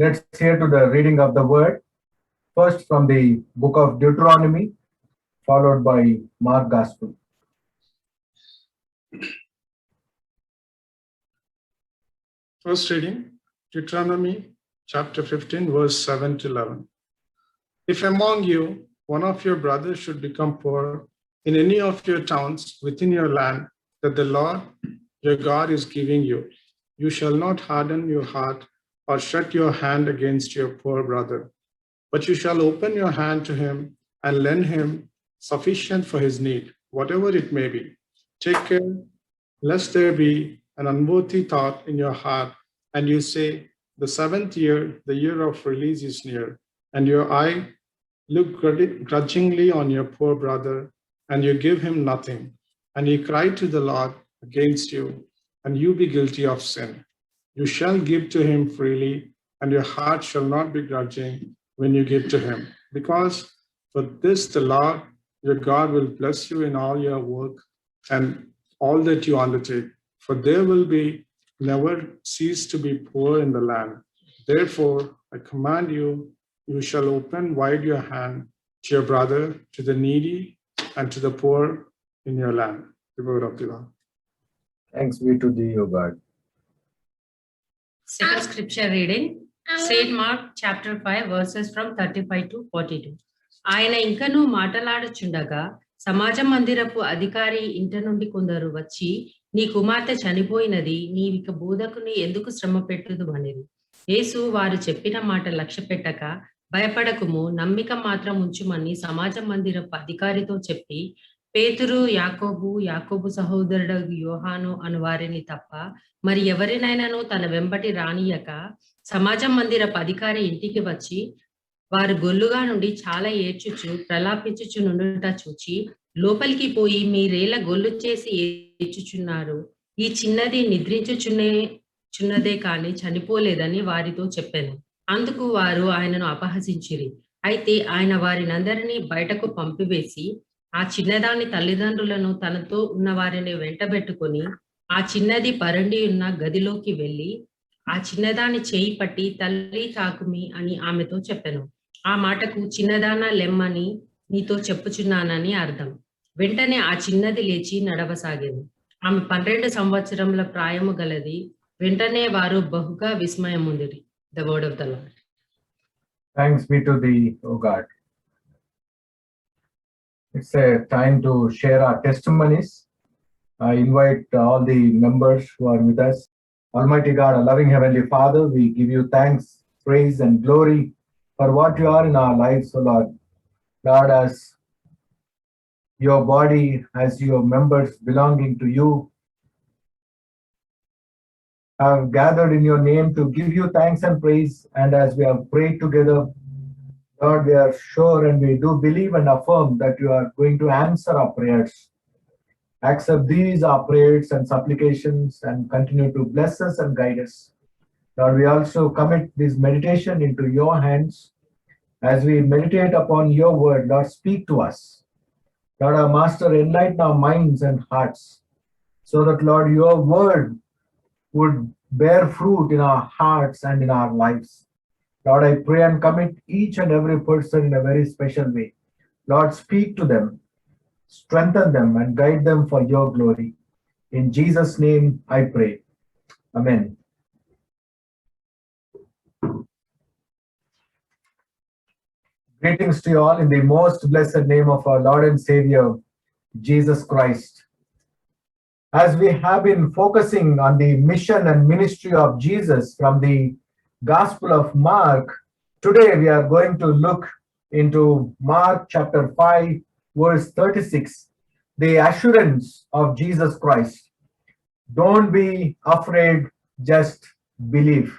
Let's hear to the reading of the word, first from the book of Deuteronomy, followed by Mark Gospel. First reading, Deuteronomy chapter 15, verse 7 to 11. If among you one of your brothers should become poor in any of your towns within your land that the Lord your God is giving you, you shall not harden your heart or shut your hand against your poor brother, but you shall open your hand to him and lend him sufficient for his need, whatever it may be. Take care lest there be an unworthy thought in your heart, and you say, the seventh year, the year of release is near, and your eye look grudgingly on your poor brother, and you give him nothing, and he cry to the Lord against you, and you be guilty of sin. You shall give to him freely, and your heart shall not be grudging when you give to him, because for this the Lord your God will bless you in all your work and all that you undertake, for there will be never cease to be poor in the land. Therefore, I command you, you shall open wide your hand to your brother, to the needy, and to the poor in your land. The word of the Lord. Thanks be to thee, O God. Second scripture reading, St. Mark chapter 5 verses from 35 to 42. ఆయన ఇంకనూ మాటలాడుచుండగా సమాజ మందిరపు అధికారి ఇంట నుండి కొందరు వచ్చి, నీ కుమార్తె చనిపోయినది, నీవిక బోధకుని ఎందుకు శ్రమ పెట్టుదు అనిరి. యేసు వారు చెప్పిన మాట లక్ష్య పెట్టక, భయపడకుము, నమ్మిక మాత్రం ఉంచుమని సమాజ మందిరపు అధికారితో చెప్పి, పేతురు, యాకోబు సహోదరుడు యోహాను అను వారిని తప్ప మరి ఎవరినైనాను తన వెంబటి రానియక సమాజ మందిరపు అధికారి ఇంటికి వచ్చి వారు గొల్లుగా నుండి చాలా ఏడ్చుచు ప్రలాపించుచు నుండుట చూచి, లోపలికి పోయి మీరేల గొల్లు చేసి ఏడ్చుచున్నారు, ఈ చిన్నది నిద్రించుచున్నదే కాని చనిపోలేదని వారితో చెప్పాను. అందుకు వారు ఆయనను అపహసించిరి. అయితే ఆయన వారినందరినీ బయటకు పంపివేసి ఆ చిన్నదాని తల్లిదండ్రులను తనతో ఉన్న వారిని వెంటబెట్టుకొని ఆ చిన్నది పరండి ఉన్న గదిలోకి వెళ్ళి ఆ చిన్నదాని చేయి పట్టి, తల్లి తాకుమి అని ఆమెతో చెప్పెను. ఆ మాటకు చిన్నదాన లెమ్మని నీతో చెప్పుచున్నానని అర్థం. వెంటనే ఆ చిన్నది లేచి నడవసాగింది. ఆమె 12 సంవత్సరముల ప్రాయము గలది. వెంటనే వారు బహుగా విస్మయముందిరి. The word of the Lord. Thanks be to thee, O God. It's a time to share our testimonies. I invite all the members who are with us. Almighty God, our loving Heavenly Father, we give you thanks, praise, and glory for what you are in our lives, O Lord. God, as your body, as your members belonging to you, have gathered in your name to give you thanks and praise. And as we have prayed together, Lord, we are sure and we do believe and affirm that you are going to answer our prayers. Accept these our prayers and supplications and continue to bless us and guide us. Lord, we also commit this meditation into your hands. As we meditate upon your word, Lord, speak to us. Lord, our Master, enlighten our minds and hearts so that, Lord, your word would bear fruit in our hearts and in our lives. Lord, I pray and commit each and every person in a very special way. Lord, speak to them, strengthen them, and guide them for your glory. In Jesus' name I pray. Amen. Greetings to you all in the most blessed name of our Lord and Savior, Jesus Christ. As we have been focusing on the mission and ministry of Jesus from the Gospel of Mark, today we are going to look into Mark chapter 5, verse 36, the assurance of Jesus Christ. Don't be afraid, just believe.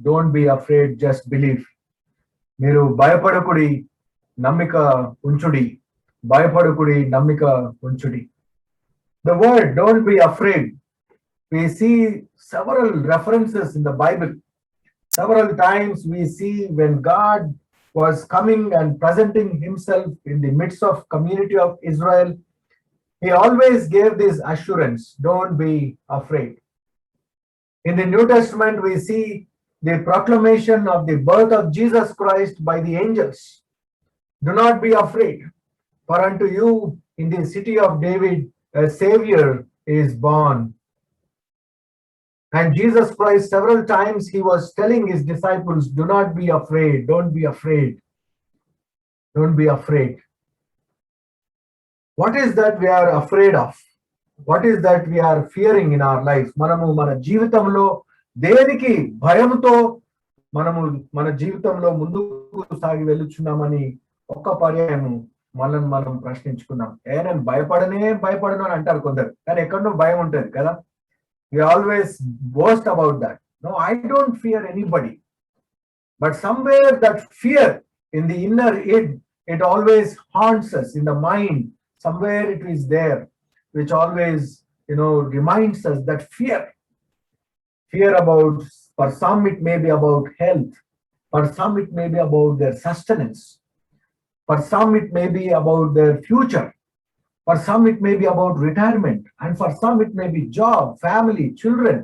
Don't be afraid, just believe. మీరు భయపడకుడి, నమ్మిక ఉంచుడి. భయపడకుడి, నమ్మిక ఉంచుడి. The word don't be afraid, we see several references in the Bible. Several times we see when God was coming and presenting himself in the midst of community of Israel, he always gave this assurance, don't be afraid. In the New Testament, we see the proclamation of the birth of Jesus Christ by the angels. Do not be afraid, for unto you in the city of David a Savior is born. And Jesus Christ, several times he was telling his disciples, do not be afraid, don't be afraid, don't be afraid. What is that we are afraid of? What is that we are fearing in our lives? మనము మన జీవితంలో దేనికి భయంతో మనము మన జీవితంలో ముందుకు సాగి వెళ్ళుచున్నామని ఒక్క పర్యాయము మనల్ని మనం ప్రశ్నించుకున్నాం. నేను భయపడను అని అంటారు కొందరు, కానీ ఎక్కడో భయం ఉంటుంది కదా. We always boast about that. No, I don't fear anybody. But somewhere that fear in the inner id, it always haunts us in the mind. Somewhere it is there, which always, reminds us that fear about, for some it may be about health, for some it may be about their sustenance, for some it may be about their future, for some it may be about retirement, and for some it may be job, family, children.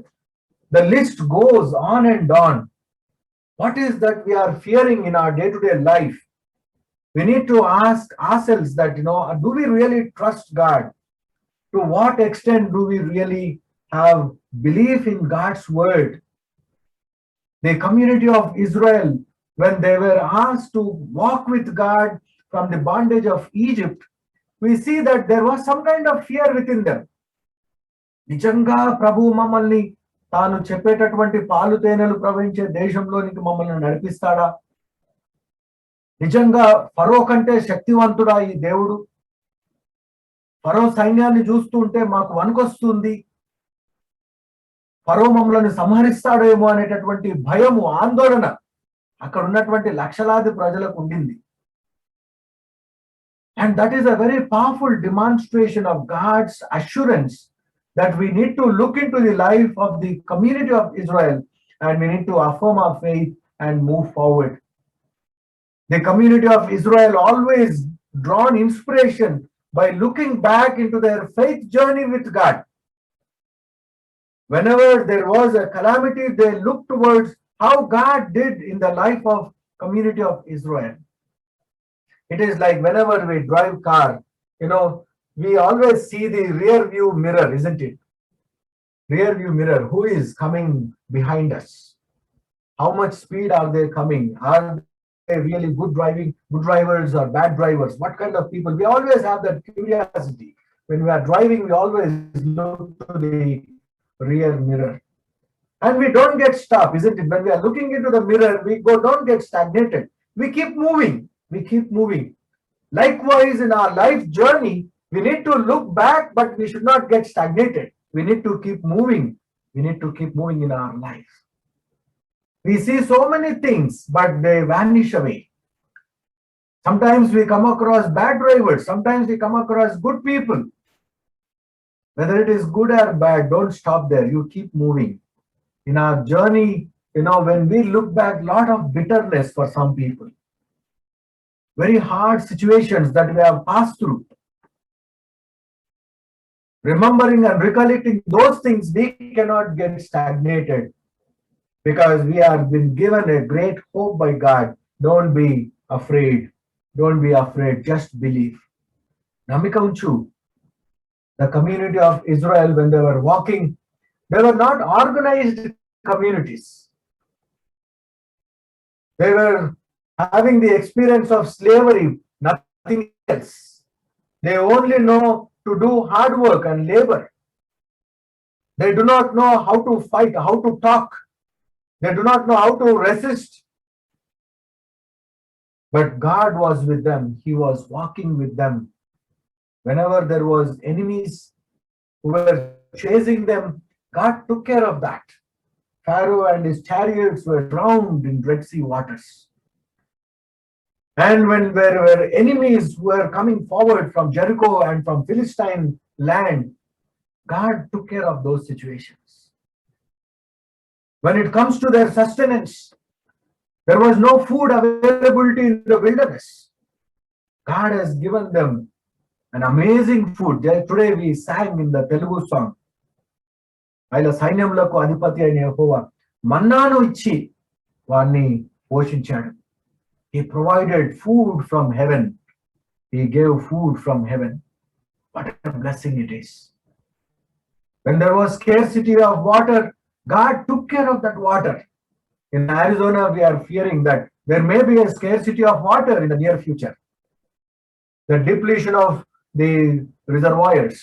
The list goes on and on. What is that we are fearing in our day-to-day life? We need to ask ourselves that, do we really trust God? To what extent do we really have belief in God's word? The community of Israel, when they were asked to walk with God from the bondage of Egypt, we see that there was some kind of fear within them. నిజంగా ప్రభు మమ్మల్ని తాను చెప్పేటటువంటి పాలు తేనెలు ప్రవహించే దేశంలోనికి మమ్మల్ని నడిపిస్తాడా? నిజంగా ఫరో కంటే శక్తివంతుడా ఈ దేవుడు? ఫరో సైన్యాన్ని చూస్తూ ఉంటే మాకు వణుకొస్తుంది. ఫరో మమ్మల్ని సంహరిస్తాడేమో అనేటటువంటి భయము, ఆందోళన అక్కడ ఉన్నటువంటి లక్షలాది ప్రజలకు ఉండింది. And that is a very powerful demonstration of God's assurance that we need to look into the life of the community of Israel and we need to affirm our faith and move forward. The community of Israel always drawn inspiration by looking back into their faith journey with God. Whenever there was a calamity, they looked towards how God did in the life of community of Israel. It is like whenever we drive car, we always see the rear view mirror, isn't it? Rear view mirror, who is coming behind us? How much speed are they coming? Are they really good drivers or bad drivers? What kind of people? We always have that curiosity. When we are driving, we always look to the rear mirror. And we don't get stopped, isn't it? When we are looking into the mirror, don't get stagnated. We keep moving. We keep moving. Likewise, in our life journey, we need to look back, but we should not get stagnated. We need to keep moving. We need to keep moving in our life. We see so many things, but they vanish away. Sometimes we come across bad drivers. Sometimes we come across good people. Whether it is good or bad, don't stop there. You keep moving. In our journey, when we look back, a lot of bitterness for some people. Very hard situations that we have passed through. Remembering and recollecting those things, we cannot get stagnated because we have been given a great hope by God. Don't be afraid. Don't be afraid. Just believe. Namika unchu. The community of Israel, when they were walking, they were not organized communities. They were having the experience of slavery, nothing else. They only know to do hard work and labor. They do not know how to fight, how to talk. They do not know how to resist. But God was with them. He was walking with them. Whenever there was enemies who were chasing them, God took care of that. Pharaoh and his chariots were drowned in Red Sea waters. And when there were enemies who were coming forward from Jericho and from Philistine land, God took care of those situations. When it comes to their sustenance, there was no food availability in the wilderness. God has given them an amazing food. Today we sang in the Telugu song, Aila Sainyamulaku Adhipati ayina Yehova Mannanu ichi వారిని పోషించాడు. He provided food from heaven. He gave food from heaven. What a blessing it is. When there was scarcity of water, God took care of that water. In Arizona, we are fearing that there may be a scarcity of water in the near future. The depletion of the reservoirs,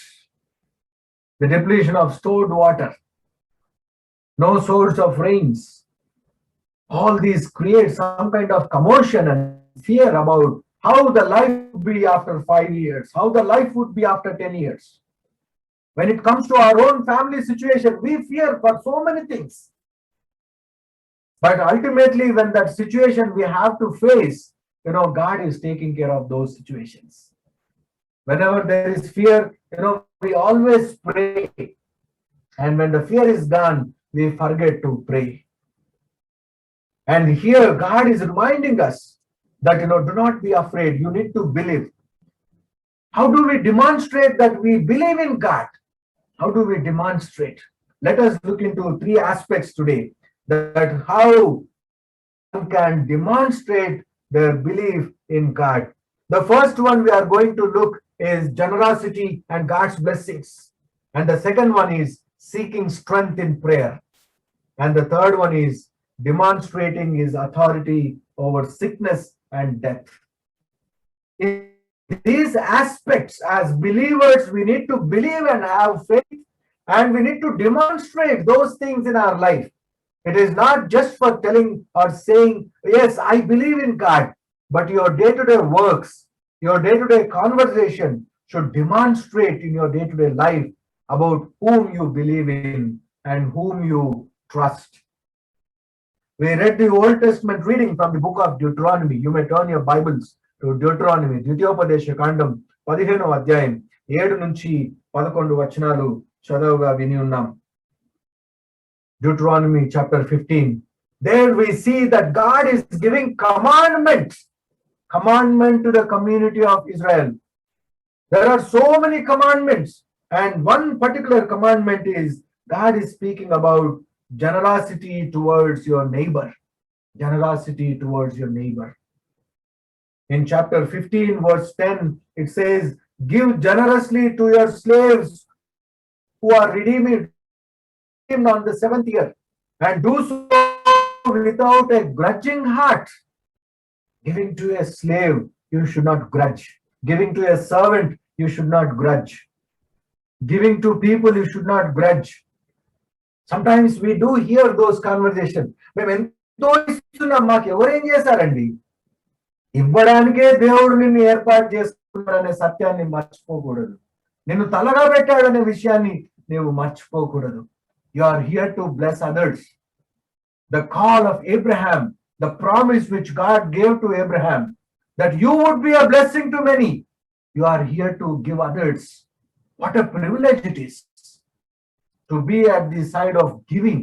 the depletion of stored water, no source of rains. All these create some kind of commotion and fear about how the life would be after 5 years, how the life would be after 10 years. When it comes to our own family situation, we fear for so many things. But ultimately, when that situation we have to face, God is taking care of those situations. Whenever there is fear, we always pray. And when the fear is gone, we forget to pray. And here God is reminding us that, do not be afraid. You need to believe. How do we demonstrate that we believe in God? How do we demonstrate? Let us look into 3 aspects today, that how one can demonstrate their belief in God. The first one we are going to look is generosity and God's blessings. And the second one is seeking strength in prayer. And the third one is demonstrating his authority over sickness and death. In these aspects, as believers, we need to believe and have faith, and we need to demonstrate those things in our life. It is not just for telling or saying, yes, I believe in God, but your day-to-day works, your day-to-day conversation should demonstrate in your day-to-day life about whom you believe in and whom you trust. We read the Old Testament reading from the book of Deuteronomy. You may turn your Bibles to Deuteronomy, ద్వితీయోపదేశ కాండం 15వ అధ్యాయం 7 నుంచి 11 వచనాలు చదవగా విని ఉన్నాం. Deuteronomy chapter 15. There we see that God is giving commandment to the community of Israel. There are so many commandments, and one particular commandment is God is speaking about generosity towards your neighbor. Generosity towards your neighbor. In chapter 15, verse 10, it says, give generously to your slaves who are redeemed on the 7th year, and do so without a grudging heart. Giving to a slave, you should not grudge. Giving to a servant, you should not grudge. Giving to people, you should not grudge. Sometimes we do hear those conversations. మేము ఎంతో ఇస్తున్నాం, మాకు ఎవరేం చేశారండి? ఇవ్వడానికే దేవుడు నిన్ను ఏర్పాటు చేసుకున్నాడనే సత్యాన్ని మర్చిపోకూడదు. నిన్ను తలగా పెట్టాడనే విషయాన్ని నీవు మర్చిపోకూడదు. You are here to bless others. The call of Abraham, the promise which God gave to Abraham, that you would be a blessing to many. You are here to give others. What a privilege it is to be at the side of giving.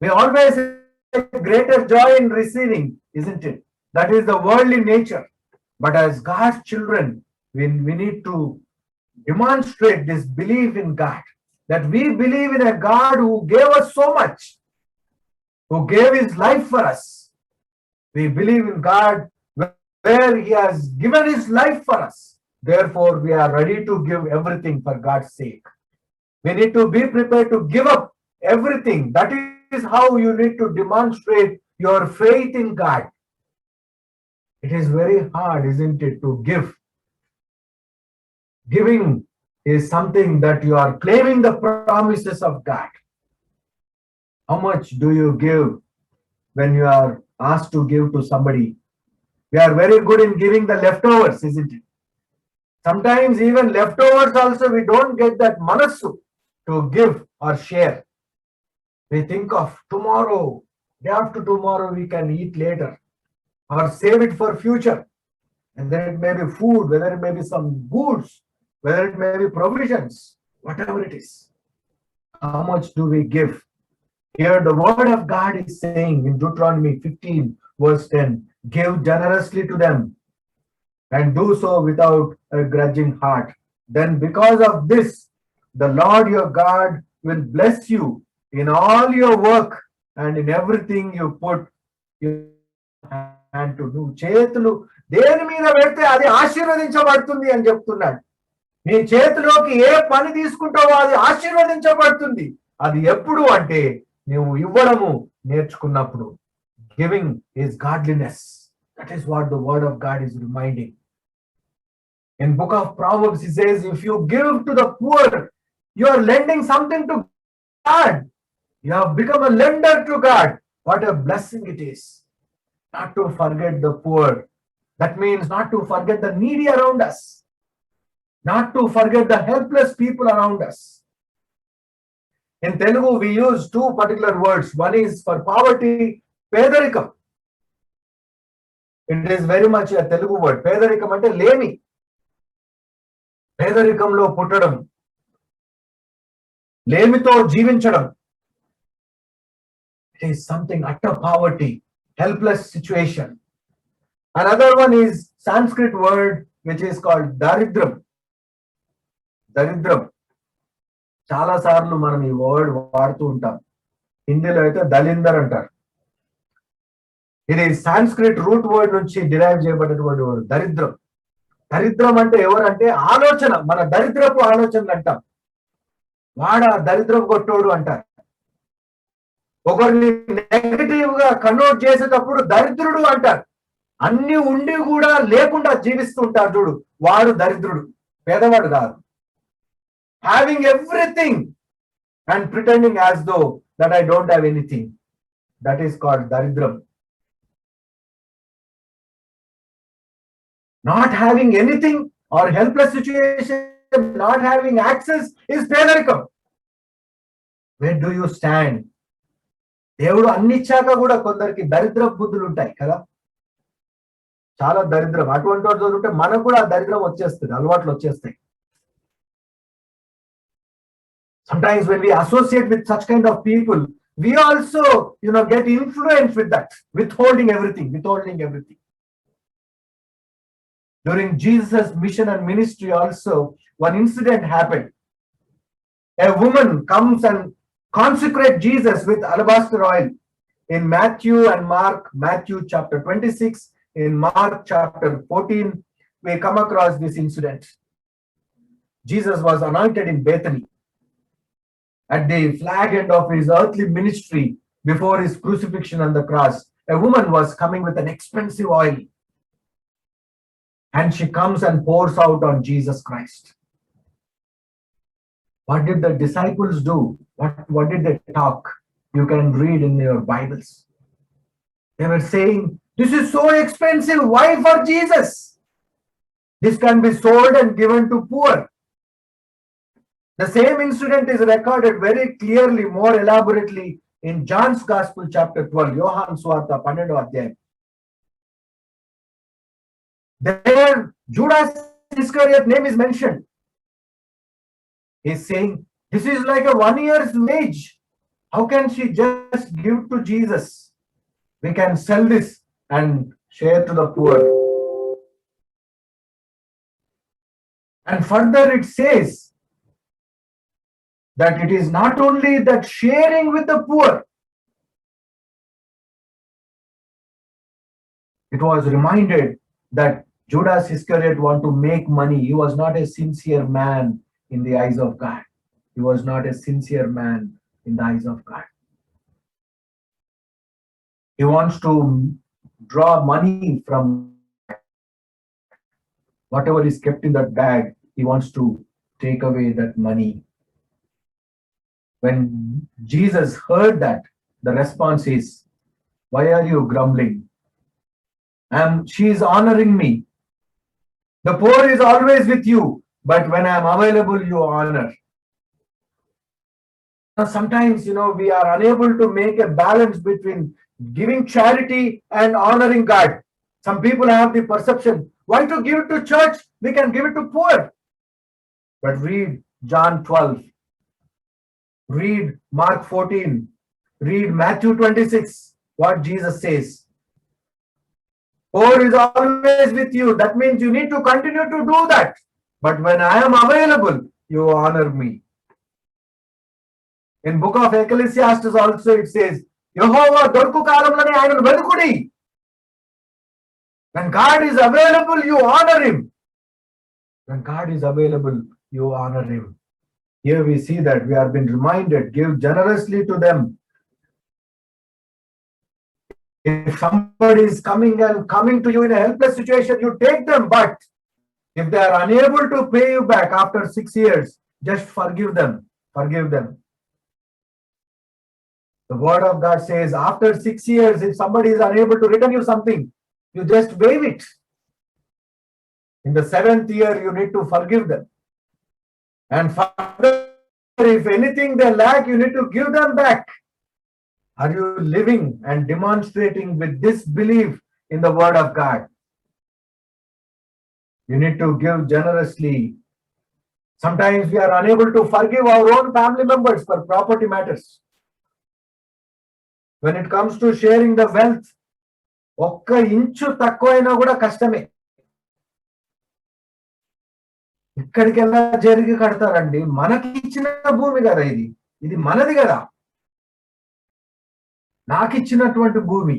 We always have greater joy in receiving, isn't it? That is the worldly nature. But as God's children, we need to demonstrate this belief in God, that we believe in a God who gave us so much, who gave his life for us. We believe in God where he has given his life for us. Therefore, we are ready to give everything for God's sake. We need to be prepared to give up everything. That is how you need to demonstrate your faith in God. It is very hard, isn't it, to give. Giving is something that you are claiming the promises of God. How much do you give when you are asked to give to somebody? We are very good in giving the leftovers, isn't it? Sometimes even leftovers also we don't get that manassu to give or share. We think of tomorrow, day after tomorrow we can eat later, or save it for future. And then it may be food, whether it may be some goods, whether it may be provisions, whatever it is. How much do we give? Here the word of God is saying in Deuteronomy 15 verse 10, give generously to them and do so without a grudging heart. Then because of this, the Lord your God will bless you in all your work and in everything you put hand to do. చేతులు దేని మీద పెడితే అది ఆశీర్వదించబడుతుంది అని చెప్తున్నాడు. నీ చేతిలోకి ఏ పని తీసుకుంటావో అది ఆశీర్వదించబడుతుంది. అది ఎప్పుడు అంటే నువ్వు ఇవ్వడము నేర్చుకున్నప్పుడు. Giving is godliness. That is what the word of God is reminding. In book of Proverbs, he says, if you give to the poor, you are lending something to God. You have become a lender to God. What a blessing it is. Not to forget the poor. That means not to forget the needy around us. Not to forget the helpless people around us. In Telugu, we use two particular words. One is for poverty, pedarikam. It is very much a Telugu word. Pedarikam ante lemi. పేదరికంలో పుట్టడం, లేమితో జీవించడం. It is something utter poverty, helpless situation. Another one is Sanskrit word which is called daridram. దరిద్రం. చాలా సార్లు మనం ఈ word వాడుతూ ఉంటాం. హిందీలో అయితే దలిందర్ అంటారు. ఇది సాంస్క్రిట్ రూట్ వర్డ్ నుంచి డిరైవ్ చేయబడినటువంటి వర్డ్ దరిద్రం. దరిద్రం అంటే ఎవరంటే ఆలోచన, మన దరిద్రపు ఆలోచనలు అంటాం. వాడ దరిద్రపు కొట్టోడు అంటారు. ఒకరిని నెగటివ్ గా కన్వర్ట్ చేసేటప్పుడు దరిద్రుడు అంటారు. అన్ని ఉండి కూడా లేకుండా జీవిస్తుంటారు చూడు, వాడు దరిద్రుడు, పేదవాడు కాదు. Having everything and pretending as though that I don't have anything, that is called దరిద్రం. Not having anything or helpless situation, not having access is పేదరికం. Where do you stand? దేవుడు అన్నిచ్చాక కూడా కొందరికి దరిద్ర బుద్ధులు ఉంటాయి కదా, చాలా దరిద్రం. అటువంటి వాడు చదువుతుంటే మనకు కూడా ఆ దరిద్రం వచ్చేస్తుంది, అలవాట్లు వచ్చేస్తాయి. Sometimes when we associate with such kind of people, we also, get influenced with that, withholding everything. During Jesus' mission and ministry also, one incident happened. A woman comes and consecrates Jesus with alabaster oil. In Matthew and Mark, Matthew chapter 26, in Mark chapter 14, we come across this incident. Jesus was anointed in Bethany. At the flag end of his earthly ministry, before his crucifixion on the cross, a woman was coming with an expensive oil. And she comes and pours out on Jesus Christ. What did the disciples do? What did they talk? You can read in your Bibles. They were saying, this is so expensive. Why for Jesus? This can be sold and given to poor. The same incident is recorded very clearly, more elaborately in John's Gospel chapter 12, Yohan Suvarta 12వ అధ్యాయం. There, Judas Iscariot name is mentioned. He's saying, this is like a 1 year's wage. How can she just give to Jesus? We can sell this and share to the poor. And further it says that it is not only that sharing with the poor. It was reminded that Judas Iscariot wanted to make money. He was not a sincere man in the eyes of God. He was not a sincere man in the eyes of God. He wants to draw money from whatever is kept in that bag. He wants to take away that money. When Jesus heard that, the response is, why are you grumbling? She is honoring me. The poor is always with you, but when I am available, you honor. Sometimes, we are unable to make a balance between giving charity and honoring God. Some people have the perception, why to give it to church? We can give it to poor. But read John 12, read Mark 14, read Matthew 26, what Jesus says. Poor is always with you. That means you need to continue to do that. But when I am available, you honor me. In book of Ecclesiastes also it says, యెహోవా దొరుకు కాలంలోనే ఆయనను వెతుకుడి. When God is available, you honor him. When God is available, you honor him. Here we see that we are being reminded, give generously to them. If somebody is coming to you in a helpless situation, you take them. But if they are unable to pay you back after 6 years, just forgive them. Forgive them. The word of God says, after 6 years, if somebody is unable to return you something, you just waive it. In the 7th year, you need to forgive them. And further, if anything they lack, you need to give them back. Are you living and demonstrating with this belief in the word of God? You need to give generously. Sometimes we are unable to forgive our own family members for property matters. When it comes to sharing the wealth, ఒక్క inch తక్కువైనా కూడా కష్టమే. ఎక్కడికెలా జరిగి కడతారండి? మనకి ఇచ్చిన భూమి కదా ఇది. ఇది మనది కదా. నాకు ఇచ్చినటువంటి భూమి.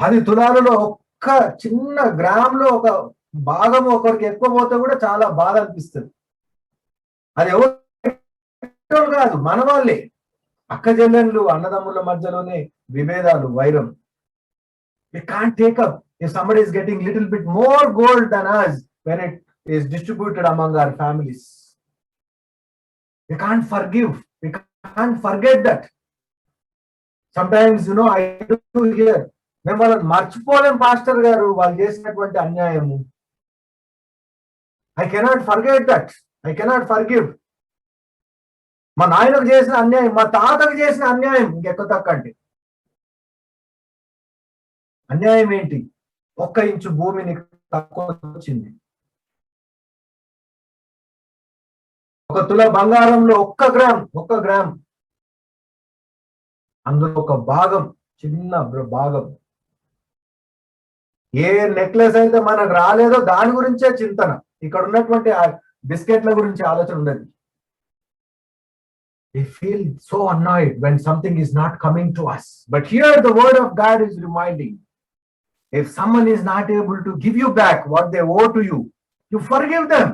10 తులాలలో ఒక్క చిన్న గ్రామంలో ఒక భాగం ఒకరికి ఎక్కువ పోతే కూడా చాలా బాధ అనిపిస్తుంది. అది ఎవరు కాదు, మన వాళ్ళే. అక్క చెల్లెళ్ళు అన్నదమ్ముల మధ్యలోనే విభేదాలు, వైరం. We can't take up if somebody is getting little bit more gold than us when it is distributed among our families. We can't forgive. We can't forget that. Sometimes, I do hear, మేము వాళ్ళని మర్చిపోలేం pastor గారు, వాళ్ళు చేసినటువంటి అన్యాయము. I cannot forget that. I cannot forgive. మా నాయనకు చేసిన అన్యాయం, మా తాతకు చేసిన అన్యాయం ఇంకెక్కువ తక్కండి. అన్యాయం ఏంటి? 1 ఇంచు భూమిని తక్కువ వచ్చింది. 1 తుల బంగారంలో 1 గ్రామ్, అందులో ఒక భాగం, చిన్న భాగం. ఏ నెక్లెస్ అయితే మనకు రాలేదో దాని గురించే చింతన. ఇక్కడ ఉన్నటువంటి బిస్కెట్ల గురించి ఆలోచన ఉండదు. We feel so annoyed when something is not coming to us. But here the word of God is reminding, if someone is not able to give you back what they owe to you, you forgive them.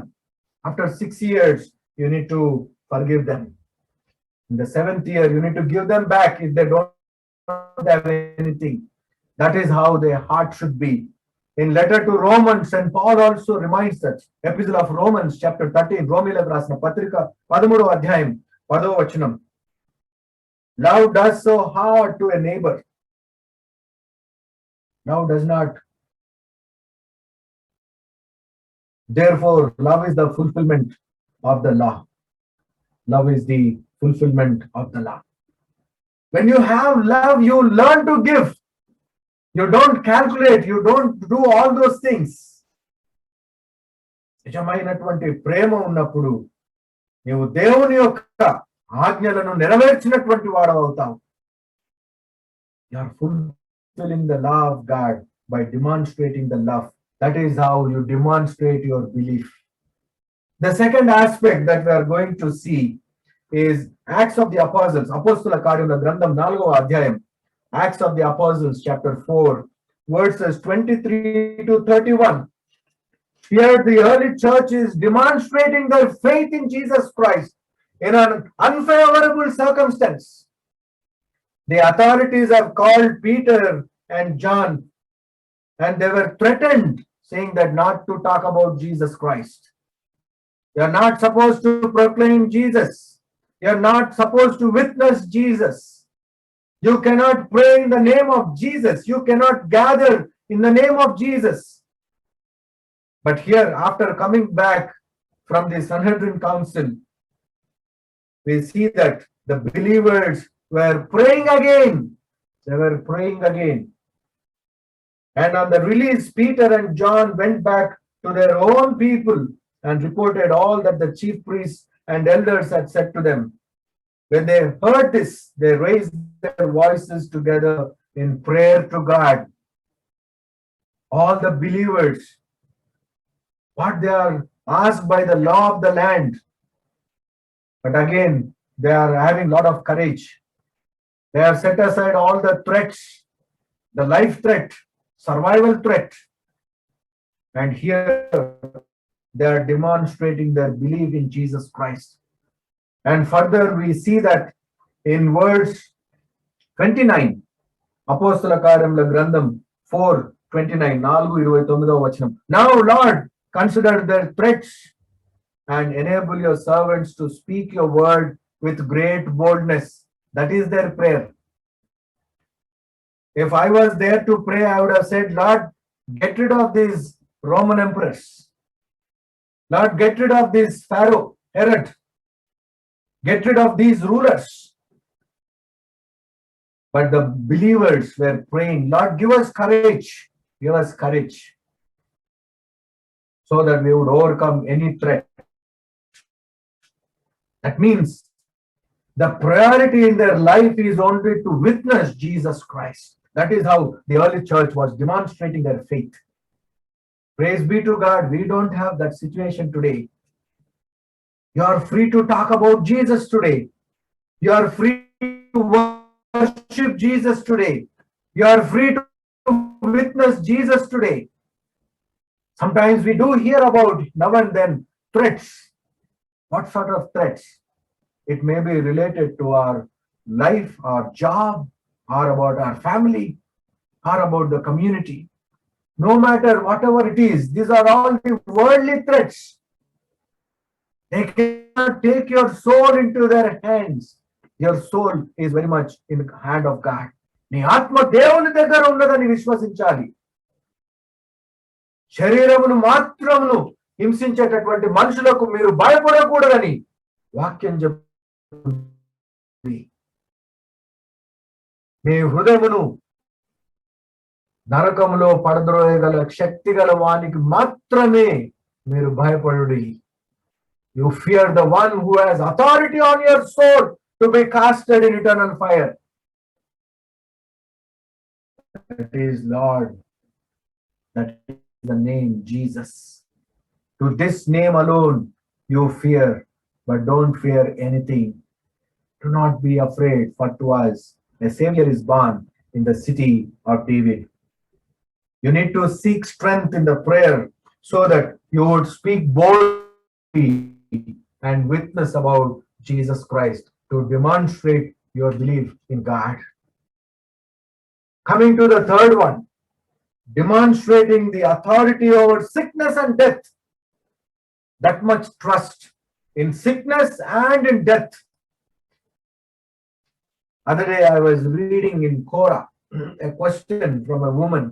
After 6 years, you need to forgive them. In the 7th year, you need to give them back if they don't have anything. That is how their heart should be. In letter to Romans, and Paul also reminds us, Epistle of Romans, chapter 13, రోమీయులకు రాసిన పత్రిక 13వ అధ్యాయం 10వ వచనం. Love does so hard to a neighbor. Love does not. Therefore, love is the fulfillment of the law. Love is the fulfillment of the law. When you have love, you learn to give. You don't calculate. You don't do all those things. నిజమైనటువంటి ప్రేమ ఉన్నప్పుడు నీవు దేవుని యొక్క ఆజ్ఞలను నెరవేర్చినటువంటి వాడవు అవుతావు. You are fulfilling the law of God by demonstrating the love. That is how you demonstrate your belief. The second aspect that we are going to see is Acts of the Apostles. అపోస్తల కార్యముల గ్రంథం 4వ అధ్యాయం. Acts of the Apostles, chapter 4, verses 23 to 31. Here the early church is demonstrating their faith in Jesus Christ in an unfavorable circumstance. The authorities have called Peter and John, and they were threatened, saying that not to talk about Jesus Christ. You are not supposed to proclaim Jesus. You are not supposed to witness Jesus. You cannot pray in the name of Jesus. You cannot gather in the name of Jesus. But here, after coming back from the Sanhedrin Council, we see that the believers were praying again. They were praying again. And on the release, Peter and John went back to their own people and reported all that the chief priests and elders had said to them. When they heard this, they raised their voices together in prayer to God. All the believers, what they are asked by the law of the land. But again, they are having a lot of courage. They have set aside all the threats, the life threat, survival threat. And here they are demonstrating their belief in Jesus Christ. And further, we see that in verse 29, Apostala Karyamuల గ్రంథం 4:29, 4:29వ వచనం. Now, Lord, consider their threats and enable your servants to speak your word with great boldness. That is their prayer. If I was there to pray, I would have said, Lord, get rid of these Roman emperors. Lord, get rid of this Pharaoh, Herod. Get rid of these rulers. But the believers were praying, Lord, give us courage. Give us courage so that we would overcome any threat. That means the priority in their life is only to witness Jesus Christ. That is how the early church was demonstrating their faith. Praise be to God, we don't have that situation today. You are free to talk about Jesus today. You are free to worship Jesus today. You are free to witness Jesus today. Sometimes we do hear about now and then threats. What sort of threats? It may be related to our life, our job, or about our family, or about the community. No matter whatever it is, these are all the worldly threats. They cannot take your soul into their hands. Your soul is very much in the hand of God. నీ ఆత్మ దేవుని దగ్గర ఉన్నదని విశ్వసించాలి. శరీరమును మాత్రమును హింసించేటటువంటి మనుషులకు మీరు భయపడకూడదని వాక్యం చెప్తుంది. నీ హృదయమును నరకములో పడద్రోయగల శక్తి గల వానికి మాత్రమే మీరు భయపడుడి. You fear the one who has authority on your soul to be casted in eternal fire. That is Lord. That is the name Jesus. To this name alone you fear, but don't fear anything. Do not be afraid, for to us a Savior is born in the city of David. You need to seek strength in the prayer so that you would speak boldly and witness about Jesus Christ to demonstrate your belief in God. Coming to the third one, demonstrating the authority over sickness and death. That much trust in sickness and in death. Other day I was reading in Quora a question from a woman.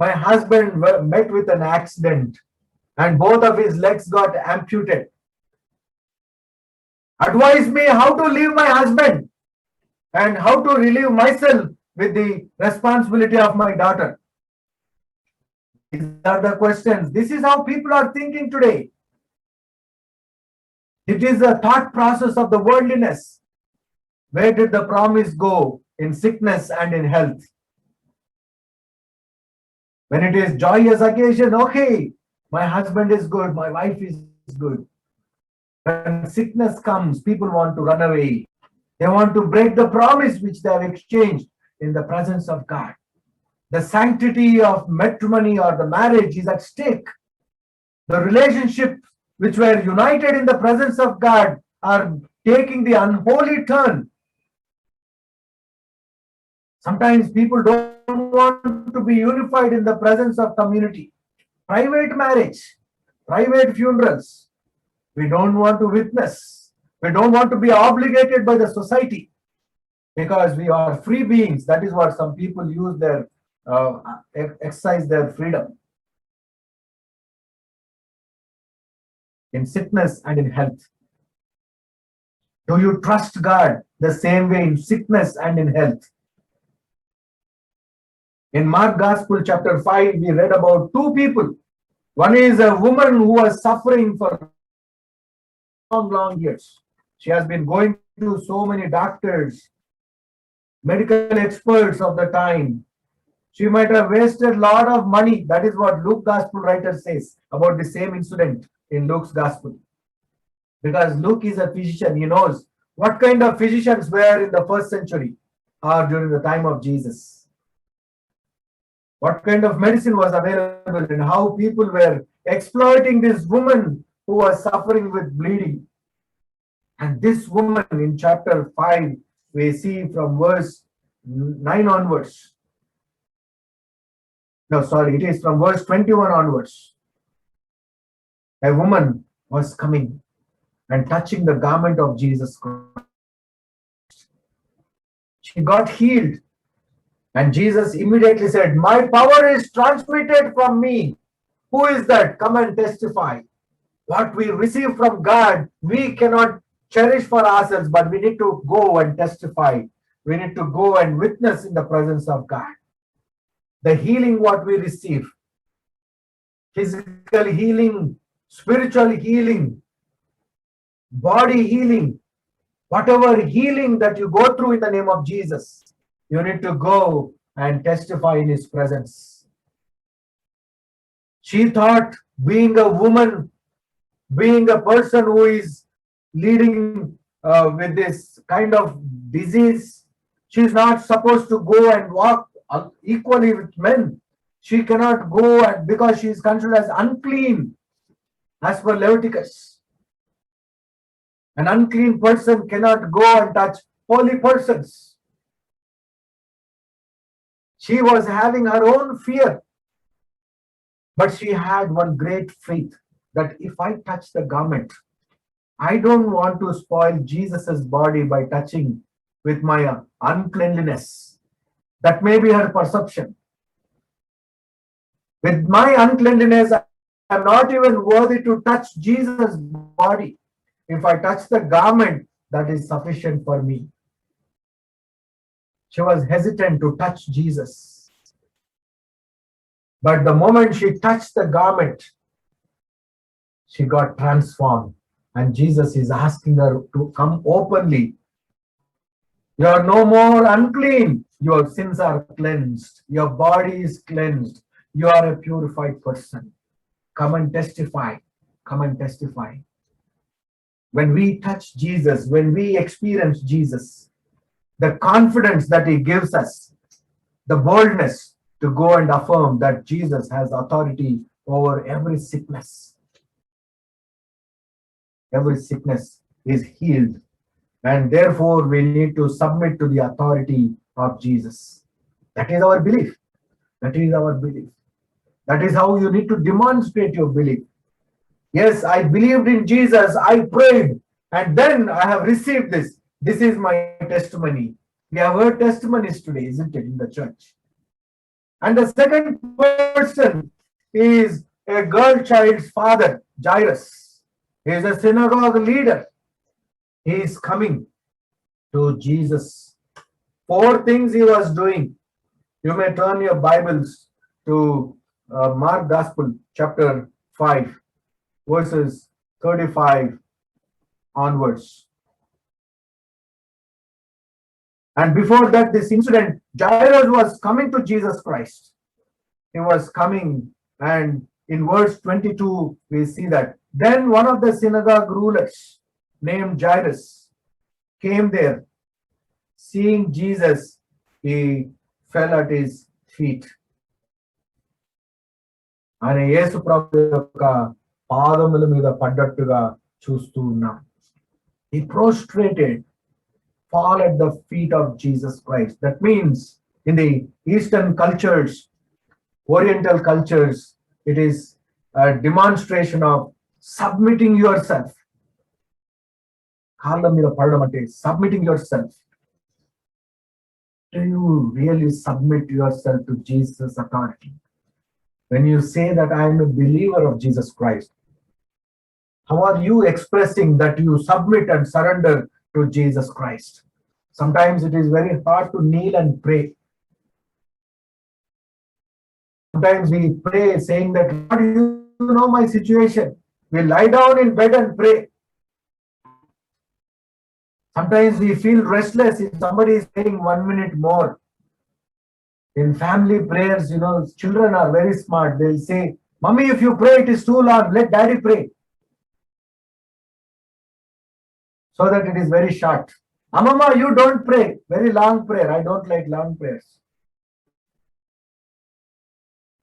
My husband met with an accident and both of his legs got amputated. Advise me how to leave my husband and how to relieve myself with the responsibility of my daughter. These are the questions. This is how people are thinking today. It is a thought process of the worldliness. Where did the promise go in sickness and in health? When it is joyous occasion, okay, my husband is good, my wife is good. When sickness comes, people want to run away. They want to break the promise which they have exchanged in the presence of God. The sanctity of matrimony or the marriage is at stake. The relationships which were united in the presence of God are taking the unholy turn. Sometimes people don't want to be unified in the presence of community. Private marriage, private funerals. We don't want to witness. We don't want to be obligated by the society because we are free beings. That is what some people use their exercise their freedom. In sickness and in health. Do you trust God the same way in sickness and in health? In Mark Gospel chapter 5, we read about two people. One is a woman who was suffering for long years. She has been going to so many doctors, medical experts of the time. She might have wasted a lot of money. That is what Luke Gospel writer says about the same incident in Luke's Gospel. Because Luke is a physician, he knows What kind of physicians were in the first century or during the time of Jesus? What kind of medicine was available and how people were exploiting this woman who was suffering with bleeding. And this woman in chapter 5, we see from verse 9 onwards. No, sorry, it is from verse 21 onwards. A woman was coming and touching the garment of Jesus Christ. She got healed. And Jesus immediately said, my power is transmitted from me. Who is that? Come and testify. What we receive from God, we cannot cherish for ourselves, but we need to go and testify. We need to go and witness in the presence of God. The healing what we receive, physical healing, spiritual healing, body healing, whatever healing that you go through in the name of Jesus, you need to go and testify in his presence. She thought being a woman, being a person who is leading with this kind of disease, she's not supposed to go and walk equally with men. She cannot go and because she is considered as unclean as per Leviticus. An unclean person cannot go and touch holy persons. She was having her own fear, but she had one great faith that if I touch the garment, I don't want to spoil Jesus's body by touching with my uncleanliness. That may be her perception. With my uncleanliness, I'm not even worthy to touch Jesus' body. If I touch the garment, that is sufficient for me. She was hesitant to touch Jesus. But the moment she touched the garment, she got transformed. And Jesus is asking her to come openly. You are no more unclean. Your sins are cleansed. Your body is cleansed. You are a purified person. Come and testify. Come and testify. When we touch Jesus, when we experience Jesus, the confidence that he gives us, the boldness to go and affirm that Jesus has authority over every sickness. Every sickness is healed. And therefore, we need to submit to the authority of Jesus. That is our belief. That is our belief. That is how you need to demonstrate your belief. Yes, I believed in Jesus. I prayed. And then I have received this. This is my testimony. We have heard testimonies today, isn't it, in the church? And the second person is a girl child's father, Jairus. He is a synagogue leader. He is coming to Jesus. 4 things he was doing. You may turn your Bibles to Mark Gospel, chapter 5, verses 35 onwards. And before that, this incident, Jairus was coming to Jesus Christ. He was coming, and in verse 22, we see that. Then one of the synagogue rulers named Jairus came there. Seeing Jesus, he fell at his feet. ఆయన యేసు ప్రభు యొక్క పాదముల మీద పడ్డట్టుగా చూస్తూ ఉన్నాం. He prostrated, fall at the feet of Jesus Christ. That means in the Eastern cultures, Oriental cultures, it is a demonstration of submitting yourself. కాళ్ళ మీద పడడం అంటే submitting yourself. Do you really submit yourself to Jesus' authority? When you say that I am a believer of Jesus Christ, how are you expressing that you submit and surrender to Jesus Christ? Sometimes it is very hard to kneel and pray. Sometimes we pray saying that, God, you know my situation. We lie down in bed and pray. Sometimes we feel restless if somebody is saying 1 minute more. In family prayers, children are very smart. They'll say, Mommy, if you pray, it is too long. Let daddy pray. so that it is very short. Amama, you don't pray. Very long prayer. I don't like long prayers.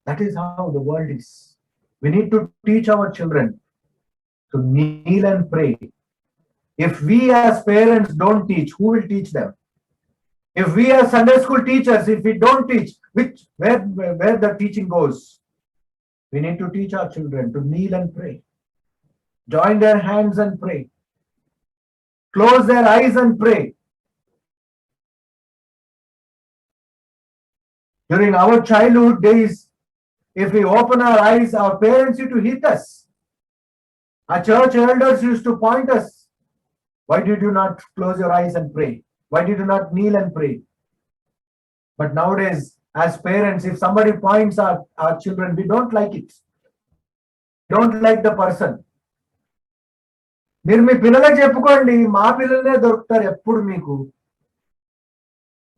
That is how the world is. We need to teach our children to kneel and pray. If we as parents don't teach, who will teach them? If we as Sunday school teachers, if we don't teach, where the teaching goes? We need to teach our children to kneel and pray. Join their hands and pray. Close their eyes and pray. During our childhood days, if we open our eyes, our parents used to hit us. Our church elders used to point us. Why did you not close your eyes and pray? Why did you not kneel and pray? But nowadays, as parents, if somebody points our children, we don't like it. Don't like the person. మీరు మీ పిల్లలకు చెప్పుకోండి మా పిల్లలే దొరుకుతారు ఎప్పుడు మీకు.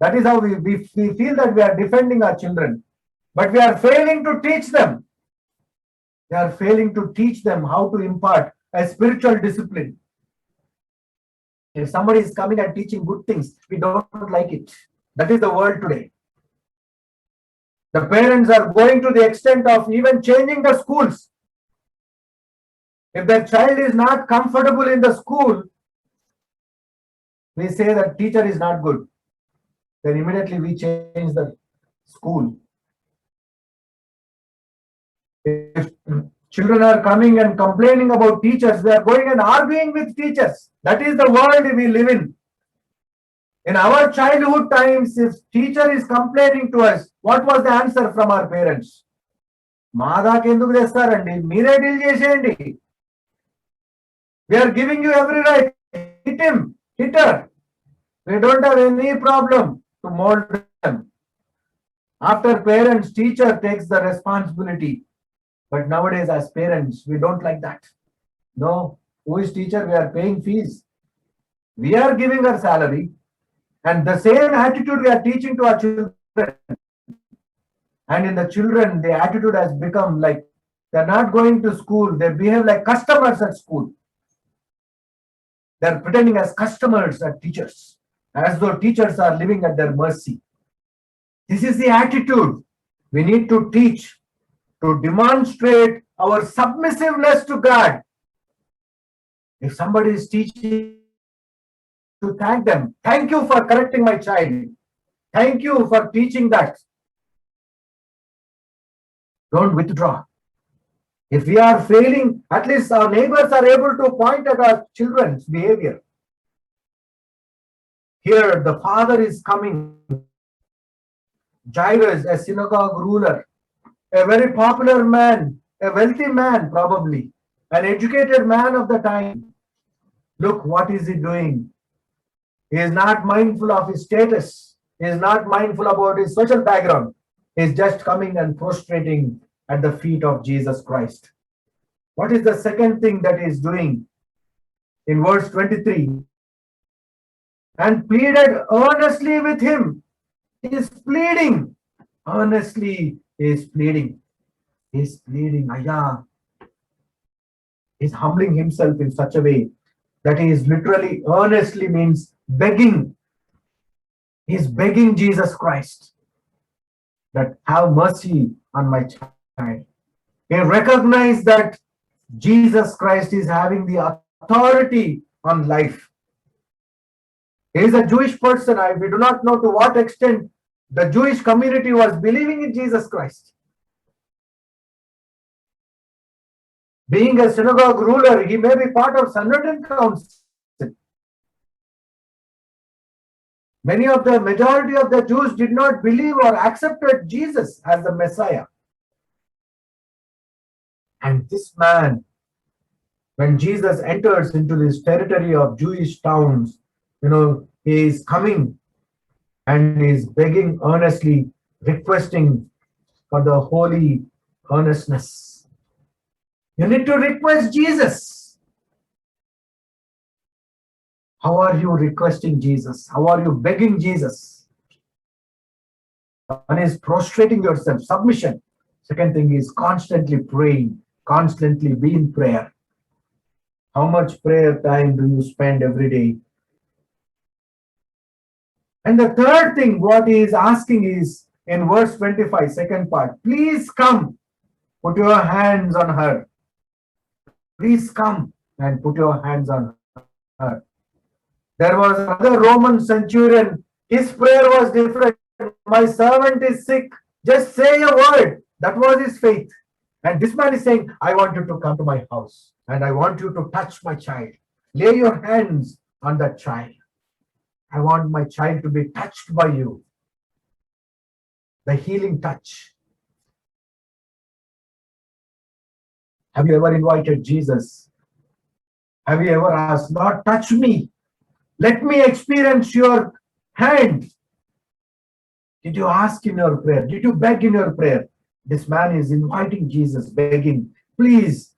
That is how we feel that we are defending our children. But we are failing to teach them. We are failing to teach them how to impart a spiritual discipline. If somebody is coming and teaching good things, we don't like it. That is the world today. The parents are going to the extent of even changing the schools. If their child is not comfortable in the school, we say that teacher is not good. Then immediately we change the school. If children are coming and complaining about teachers, we are going and arguing with teachers. That is the world we live in. In our childhood times, if teacher is complaining to us, what was the answer from our parents? మాదాకి ఎందుకు చేస్తారండి, మీరే deal చేసేయండి. We are giving you every right. Hit him, hit her. We don't have any problem to mold them. After parents, teacher takes the responsibility. But nowadays, as parents, we don't like that. No, who is teacher? We are paying fees. We are giving her salary. And the same attitude we are teaching to our children. And in the children, the attitude has become like they're not going to school. They behave like customers at school. They're pretending as customers at teachers, as though teachers are living at their mercy. This is the attitude we need to teach to demonstrate our submissiveness to God. If somebody is teaching, to thank them. Thank you for correcting my child. Thank you for teaching that. Don't withdraw. If we are failing, at least our neighbors are able to point at our children's behavior. Here, the father is coming. Jairus, a synagogue ruler, a very popular man, a wealthy man probably, an educated man of the time. Look, what is he doing? He is not mindful of his status. He is not mindful about his social background. He is just coming and prostrating at the feet of Jesus Christ. What is the second thing that he is doing? In verse 23, and pleaded earnestly with him. He is pleading. Earnestly, he is pleading. He is pleading. Ayah. He is humbling himself in such a way that he is literally, earnestly means begging. He is begging Jesus Christ that have mercy on my child. He recognized that Jesus Christ is having the authority on life. He is a Jewish person. We do not know to what extent the Jewish community was believing in Jesus Christ. Being a synagogue ruler, he may be part of Sanhedrin council. Majority of the Jews did not believe or accepted Jesus as the Messiah. And this man, when Jesus enters into this territory of Jewish towns, he is coming and he is begging earnestly, requesting for the holy earnestness. You need to request Jesus. How are you requesting Jesus? How are you begging Jesus? One is prostrating yourself, submission. Second thing is constantly praying, constantly be in prayer. How much prayer time do you spend every day? And the third thing, what he is asking is in verse 25, second part, please come, put your hands on her. Please come and put your hands on her. There was another Roman centurion. His prayer was different. My servant is sick. Just say a word. That was his faith. And this man is saying, I want you to come to my house and I want you to touch my child. Lay your hands on that child. I want my child to be touched by you. The healing touch. Have you ever invited Jesus? Have you ever asked, Lord, touch me? Let me experience your hand. Did you ask in your prayer? Did you beg in your prayer? This man is inviting Jesus, begging, please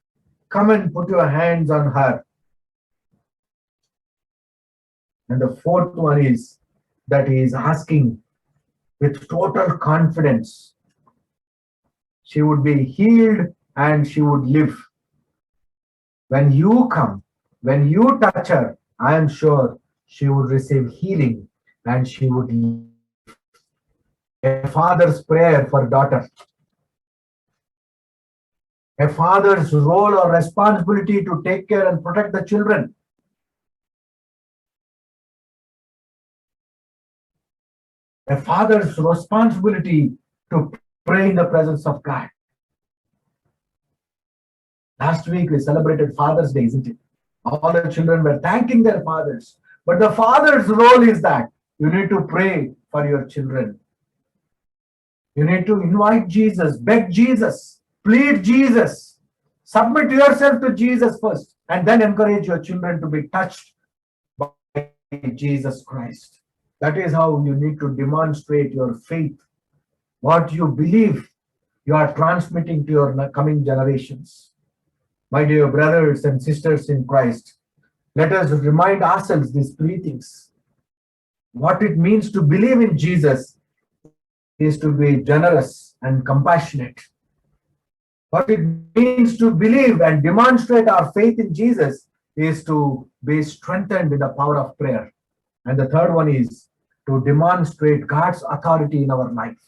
come and put your hands on her. And the fourth one is that he is asking with total confidence. She would be healed and she would live. When you come, when you touch her, I am sure she would receive healing and she would live. A father's prayer for daughter. A father's role or responsibility to take care and protect the children. A father's responsibility to pray in the presence of God. Last week we celebrated Father's Day, isn't it? All the children were thanking their fathers. But the father's role is that you need to pray for your children. You need to invite Jesus, beg Jesus, plead Jesus. Submit yourself to Jesus first and then encourage your children to be touched by Jesus Christ. That is how you need to demonstrate your faith. What you believe, you are transmitting to your coming generations. My dear brothers and sisters in Christ, let us remind ourselves these three things. What it means to believe in Jesus is to be generous and compassionate. What it means to believe and demonstrate our faith in Jesus is to be strengthened in the power of prayer. And the third one is to demonstrate God's authority in our life.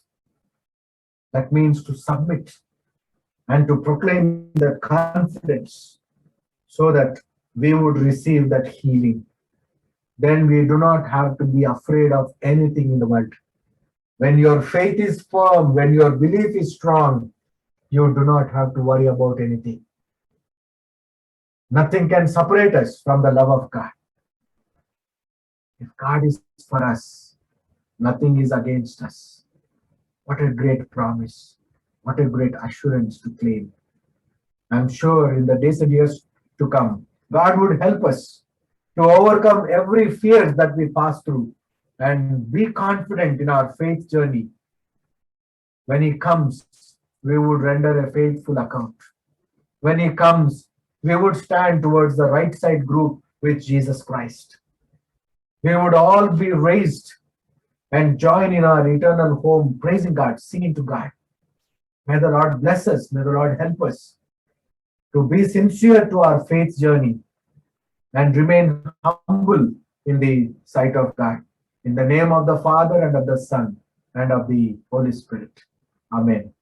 That means to submit and to proclaim that confidence so that we would receive that healing. Then we do not have to be afraid of anything in the world. When your faith is firm, when your belief is strong, you do not have to worry about anything. Nothing can separate us from the love of God. If God is for us, nothing is against us. What a great promise. What a great assurance to claim. I'm sure in the days and years to come, God would help us to overcome every fear that we pass through and be confident in our faith journey. When He comes, we would render a faithful account. When He comes, we would stand towards the right side group with Jesus Christ. We would all be raised and join in our eternal home, praising God, singing to God. May the Lord bless us. May the Lord help us to be sincere to our faith journey and remain humble in the sight of God. In the name of the Father and of the Son and of the Holy Spirit. Amen.